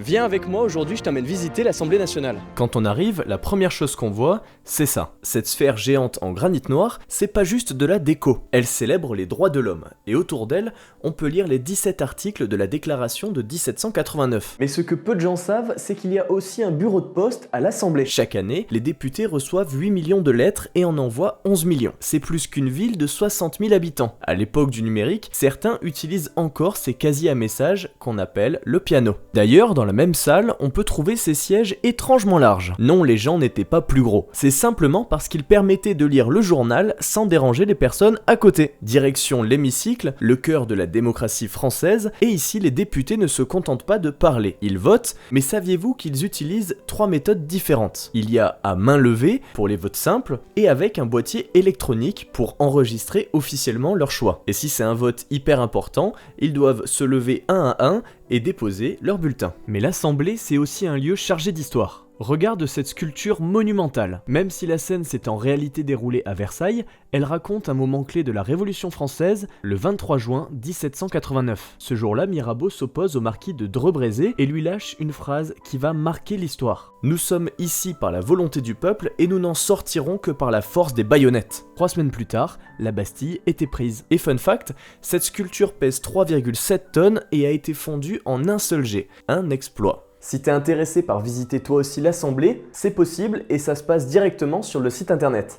Viens avec moi, aujourd'hui je t'emmène visiter l'Assemblée nationale. Quand on arrive, la première chose qu'on voit, c'est ça. Cette sphère géante en granit noir, c'est pas juste de la déco. Elle célèbre les droits de l'homme. Et autour d'elle, on peut lire les 17 articles de la déclaration de 1789. Mais ce que peu de gens savent, c'est qu'il y a aussi un bureau de poste à l'Assemblée. Chaque année, les députés reçoivent 8 millions de lettres et en envoient 11 millions. C'est plus qu'une ville de 60 000 habitants. À l'époque du numérique, certains utilisent encore ces casiers à messages qu'on appelle le piano. D'ailleurs, dans la même salle, on peut trouver ces sièges étrangement larges. Non, les gens n'étaient pas plus gros. C'est simplement parce qu'ils permettaient de lire le journal sans déranger les personnes à côté. Direction l'hémicycle, le cœur de la démocratie française, et ici les députés ne se contentent pas de parler. Ils votent, mais saviez-vous qu'ils utilisent 3 méthodes différentes? Il y a à main levée pour les votes simples, et avec un boîtier électronique pour enregistrer officiellement leur choix. Et si c'est un vote hyper important, ils doivent se lever un à un et déposer leur bulletin. Mais l'Assemblée, c'est aussi un lieu chargé d'histoire. Regarde cette sculpture monumentale. Même si la scène s'est en réalité déroulée à Versailles, elle raconte un moment clé de la Révolution française, le 23 juin 1789. Ce jour-là, Mirabeau s'oppose au marquis de Dreux-Brézé et lui lâche une phrase qui va marquer l'histoire. « Nous sommes ici par la volonté du peuple et nous n'en sortirons que par la force des baïonnettes. » 3 semaines plus tard, la Bastille était prise. Et fun fact, cette sculpture pèse 3,7 tonnes et a été fondue en un seul jet. Un exploit. Si t'es intéressé par visiter toi aussi l'Assemblée, c'est possible et ça se passe directement sur le site internet.